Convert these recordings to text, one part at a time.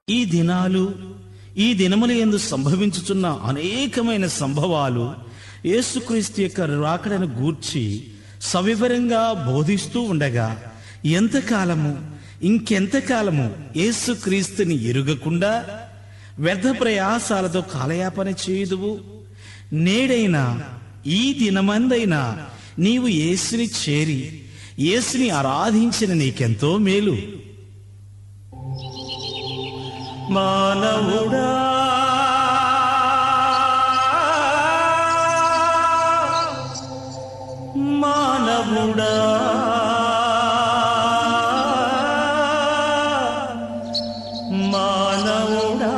ఈ దినాలు ఈ దినముల యందు సంభవించుచున్న అనేకమైన సంభవాలు యేసుక్రీస్తు యొక్క రాకడను గూర్చి సవివరంగా బోధిస్తూ ఉండగా ఇంకెంతకాలము యేసుక్రీస్తుని ఎరుగకుండా వ్యర్థ ప్రయాసాలతో కాలయాపన చేయుదువు? నేడైనా ఈ దినమందైనా నీవు యేసుని చేరి యేసుని ఆరాధించిన నీకెంతో మేలు. మానవుడా, మానవుడా, మానవుడా,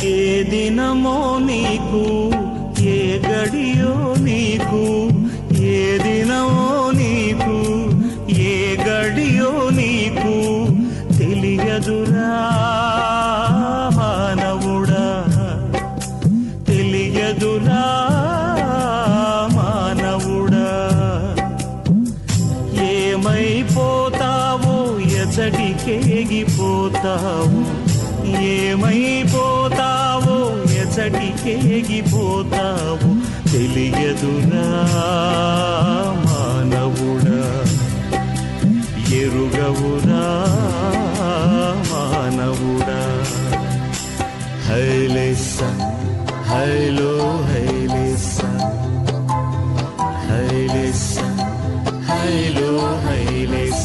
ఏ దినమో నీకు, ఏ గడియో నీకు, ఏ దినమో నీకు, ఏ గడియో నీకు తెలియదురా మానవుడా, తెలియదురా మానవుడా. ఏమైపోతావో ఎచటికేగిపోతావు, ఏమైపోతావో ఎచటికేగిపోతావు తెలియదురా మానవుడా, ఎరుగవురా మానవుడా. హైలేస హైలో హైలేస, హైలేస హైలో హైలేస.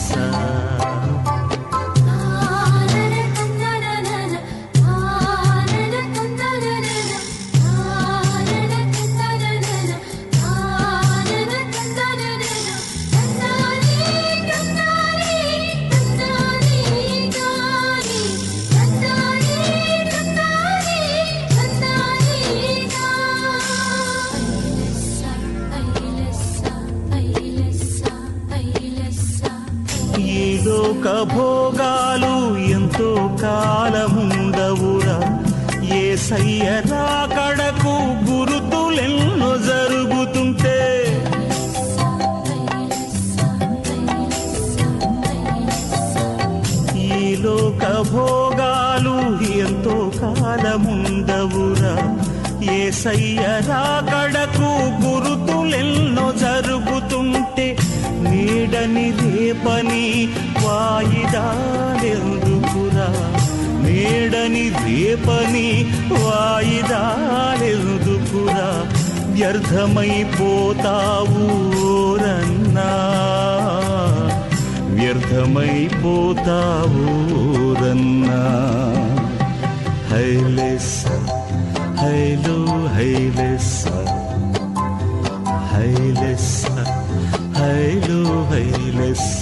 లోక భోగాలు ఎంతో కాలముండవురా, యేసయ్య రాకడకు గురుతులెన్నో జరుగుతుంటే. ఈ లోక భోగాలు ఎంతో కాలముండవురా, యేసయ్య రాకడకు గురుతులెన్నో జరుగుతుంటే. నీడని రేపని వాయిదాలెందుకురా, నీడని రేపని వాయిదాలెందుకురా, వ్యర్థమైపోతావు రన్నా, వ్యర్థమైపోతావు రన్నా. హైలేస హైలో హైలేస, హైలేస హైలో హైలేస.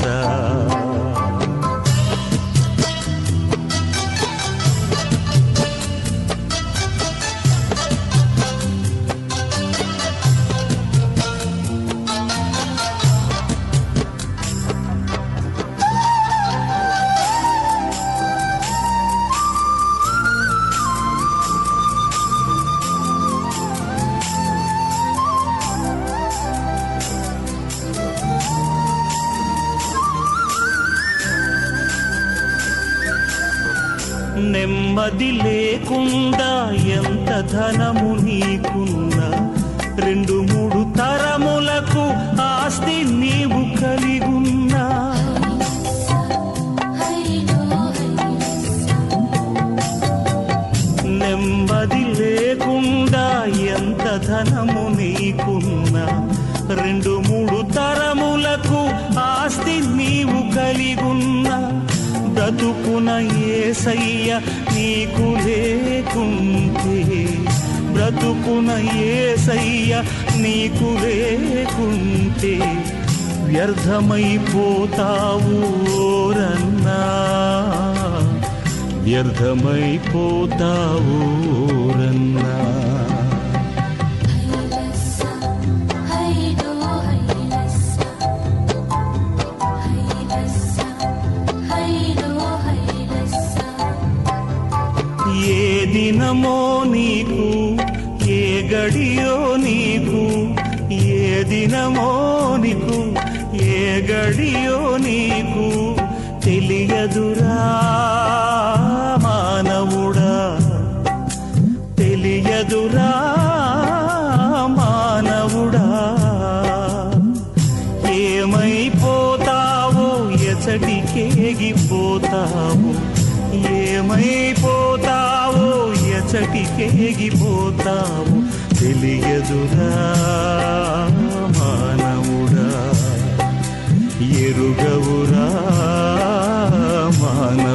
నెమ్మది లేకుండా ఎంత ధనము నీకున్నా, 2-3 తరములకు ఆస్తి నీవు కలిగున్నా. నెమ్మది లేకుండా ఎంత ధనము నీకున్నా, 2-3 తరములకు ఆస్తి నీవు కలిగున్నా. బ్రతుకున యేసయ్య నీకు లేకుంటే, బ్రతుకున యేసయ్య నీకు లేకుంటే వ్యర్థమైపోతావు రన్నా, వ్యర్థమైపోతావు రన్నా. ఏ దినమో నీకు, ఏ గడియో నీకు, ఏ దినమో నీకు, ఏ గడియో నీకు తెలియదురా మానవుడా, తెలియదురా మానవుడా. ఏమైపోతావో ఎచటికేగిపోతావు, ఏమైపోతావో ఎచటికేగిపోతావు తెలియదురా మానవుడా, ఎరుగవురా మానవుడా.